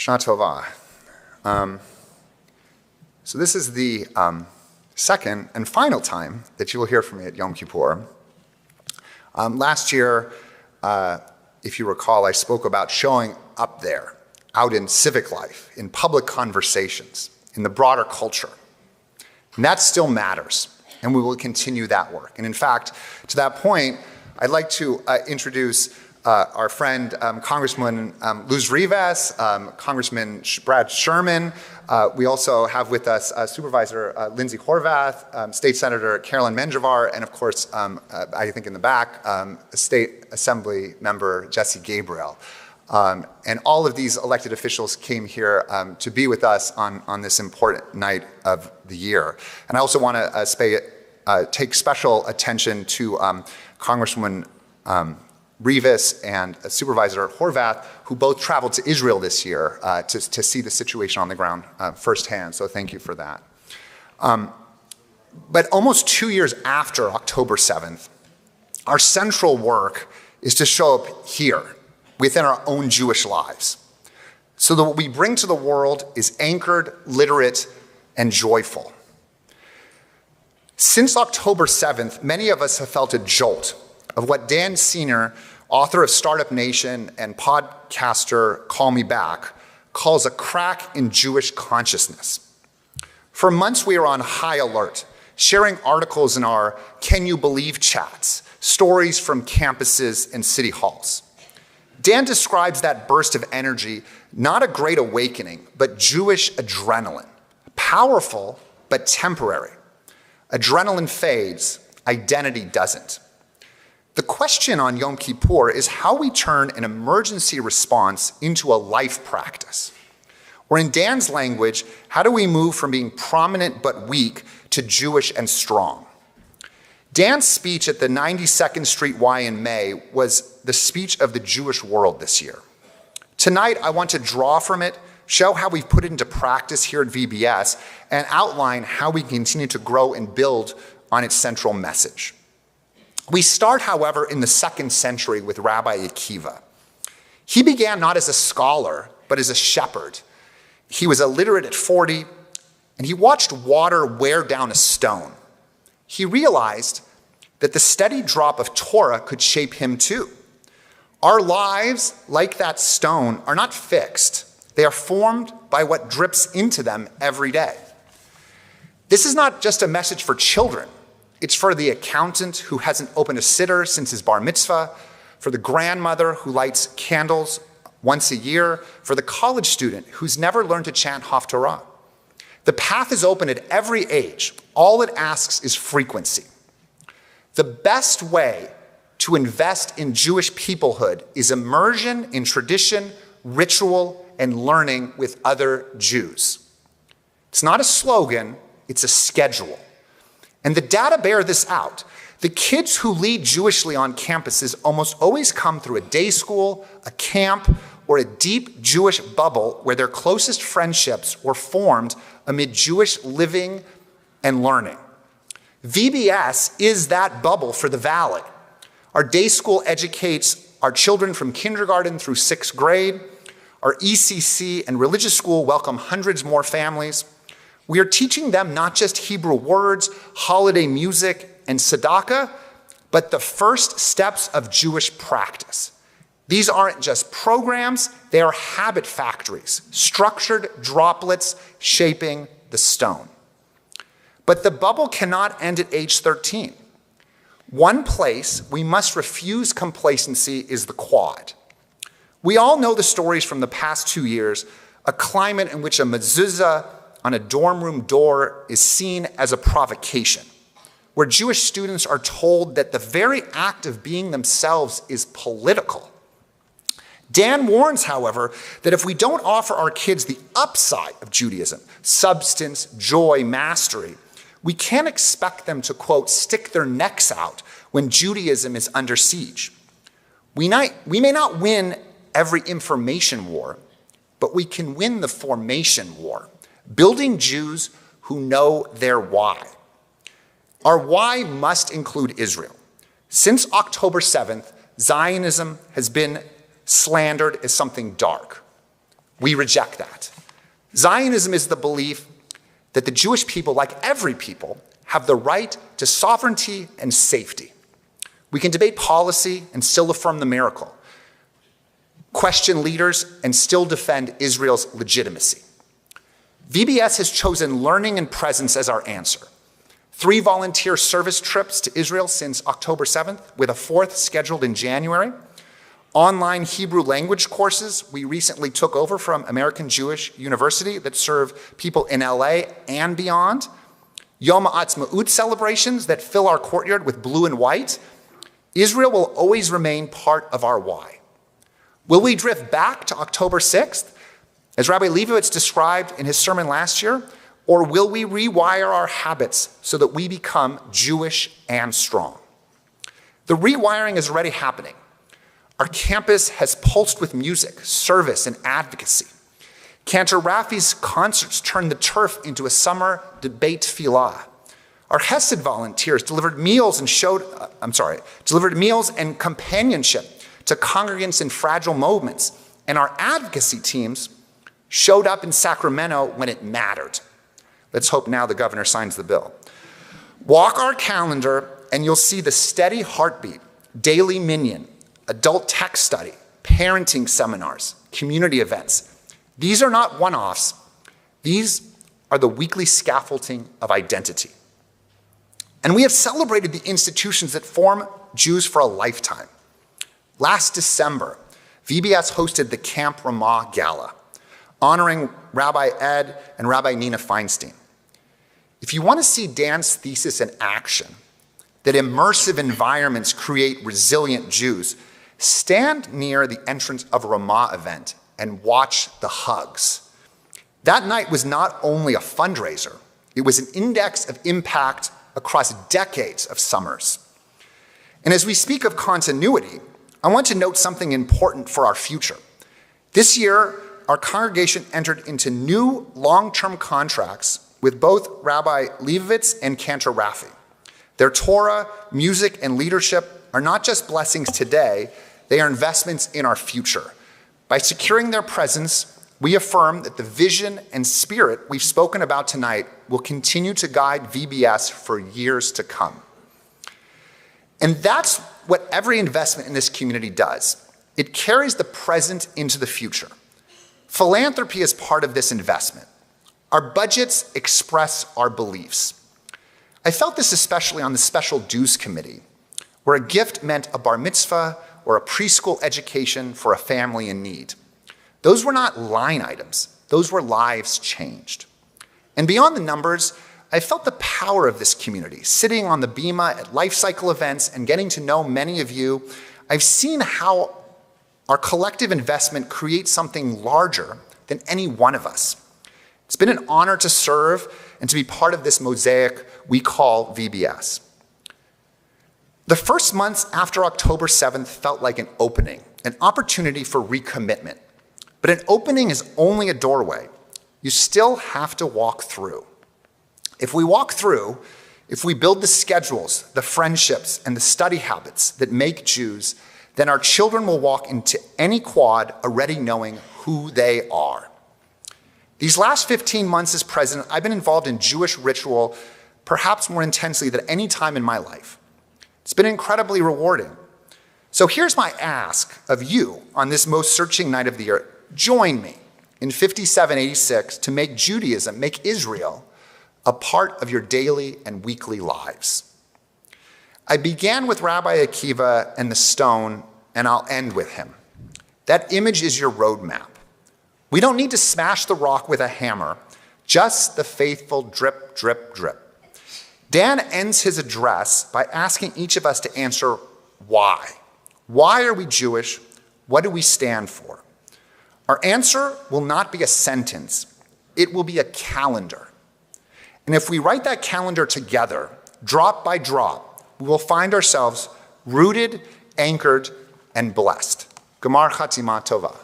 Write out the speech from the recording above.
Shana Tova. So this is the second and final time that you will hear from me at Yom Kippur. Last year, if you recall, I spoke about showing up there, out in civic life, in public conversations, in the broader culture. And that still matters, and we will continue that work. And in fact, to that point, I'd like to introduce our friend, Congressman Luz Rivas, Congressman Brad Sherman. We also have with us Supervisor Lindsay Horvath, State Senator Carolyn Menjivar, and of course, I think in the back, State Assembly Member Jesse Gabriel. And all of these elected officials came here to be with us on this important night of the year. And I also want to take special attention to Congresswoman Rivas and Supervisor Horvath, who both traveled to Israel this year to see the situation on the ground firsthand, so thank you for that. But almost 2 years after October 7th, our central work is to show up here within our own Jewish lives, so that what we bring to the world is anchored, literate, and joyful. Since October 7th, many of us have felt a jolt of what Dan Senior, author of Startup Nation and podcaster Call Me Back, calls a crack in Jewish consciousness. For months, we are on high alert, sharing articles in our Can You Believe chats, stories from campuses and city halls. Dan describes that burst of energy, not a great awakening, but Jewish adrenaline, powerful but temporary. Adrenaline fades, identity doesn't. The question on Yom Kippur is how we turn an emergency response into a life practice. Or in Dan's language, how do we move from being prominent but weak to Jewish and strong? Dan's speech at the 92nd Street Y in May was the speech of the Jewish world this year. Tonight, I want to draw from it, show how we've put it into practice here at VBS, and outline how we continue to grow and build on its central message. We start, however, in the 2nd century with Rabbi Akiva. He began not as a scholar, but as a shepherd. He was illiterate at 40, and he watched water wear down a stone. He realized that the steady drop of Torah could shape him too. Our lives, like that stone, are not fixed. They are formed by what drips into them every day. This is not just a message for children. It's for the accountant who hasn't opened a sitter since his bar mitzvah, for the grandmother who lights candles once a year, for the college student who's never learned to chant Haftarah. The path is open at every age. All it asks is frequency. The best way to invest in Jewish peoplehood is immersion in tradition, ritual, and learning with other Jews. It's not a slogan, it's a schedule. And the data bear this out. The kids who lead Jewishly on campuses almost always come through a day school, a camp, or a deep Jewish bubble where their closest friendships were formed amid Jewish living and learning. VBS is that bubble for the Valley. Our day school educates our children from kindergarten through 6th grade. Our ECC and religious school welcome hundreds more families. We are teaching them not just Hebrew words, holiday music, and tzedakah, but the first steps of Jewish practice. These aren't just programs, they are habit factories, structured droplets shaping the stone. But the bubble cannot end at age 13. One place we must refuse complacency is the quad. We all know the stories from the past 2 years, a climate in which a mezuzah on a dorm room door is seen as a provocation, where Jewish students are told that the very act of being themselves is political. Dan warns, however, that if we don't offer our kids the upside of Judaism, substance, joy, mastery, we can't expect them to, quote, stick their necks out when Judaism is under siege. We may not win every information war, but we can win the formation war, building Jews who know their why. Our why must include Israel. Since October 7th, Zionism has been slandered as something dark. We reject that. Zionism is the belief that the Jewish people, like every people, have the right to sovereignty and safety. We can debate policy and still affirm the miracle, question leaders and still defend Israel's legitimacy. VBS has chosen learning and presence as our answer. 3 volunteer service trips to Israel since October 7th, with a 4th scheduled in January. Online Hebrew language courses we recently took over from American Jewish University that serve people in LA and beyond. Yom Ha'atzmaut celebrations that fill our courtyard with blue and white. Israel will always remain part of our why. Will we drift back to October 6th, as Rabbi Leibowitz described in his sermon last year, or will we rewire our habits so that we become Jewish and strong? The rewiring is already happening. Our campus has pulsed with music, service, and advocacy. Cantor Rafi's concerts turned the turf into a summer debate tefillah. Our Hesed volunteers delivered meals and companionship to congregants in fragile moments, and our advocacy teams showed up in Sacramento when it mattered. Let's hope now the governor signs the bill. Walk our calendar and you'll see the steady heartbeat, daily minyan, adult tech study, parenting seminars, community events. These are not one-offs. These are the weekly scaffolding of identity. And we have celebrated the institutions that form Jews for a lifetime. Last December, VBS hosted the Camp Ramah Gala, honoring Rabbi Ed and Rabbi Nina Feinstein. If you want to see Dan's thesis in action, that immersive environments create resilient Jews, stand near the entrance of a Ramah event and watch the hugs. That night was not only a fundraiser, it was an index of impact across decades of summers. And as we speak of continuity, I want to note something important for our future. This year, our congregation entered into new long-term contracts with both Rabbi Leibowitz and Cantor Rafi. Their Torah, music, and leadership are not just blessings today, they are investments in our future. By securing their presence, we affirm that the vision and spirit we've spoken about tonight will continue to guide VBS for years to come. And that's what every investment in this community does. It carries the present into the future. Philanthropy is part of this investment. Our budgets express our beliefs. I felt this especially on the Special Dues Committee, where a gift meant a bar mitzvah or a preschool education for a family in need. Those were not line items. Those were lives changed. And beyond the numbers, I felt the power of this community. Sitting on the bima at life cycle events and getting to know many of you, I've seen how our collective investment creates something larger than any one of us. It's been an honor to serve and to be part of this mosaic we call VBS. The first months after October 7th felt like an opening, an opportunity for recommitment. But an opening is only a doorway. You still have to walk through. If we walk through, if we build the schedules, the friendships, and the study habits that make Jews, then our children will walk into any quad already knowing who they are. These last 15 months as president, I've been involved in Jewish ritual perhaps more intensely than any time in my life. It's been incredibly rewarding. So here's my ask of you on this most searching night of the year. Join me in 5786 to make Judaism, make Israel, a part of your daily and weekly lives. I began with Rabbi Akiva and the stone, and I'll end with him. That image is your roadmap. We don't need to smash the rock with a hammer, just the faithful drip, drip, drip. Dan ends his address by asking each of us to answer why. Why are we Jewish? What do we stand for? Our answer will not be a sentence. It will be a calendar. And if we write that calendar together, drop by drop, we will find ourselves rooted, anchored, and blessed. Gemar Chatima Tova.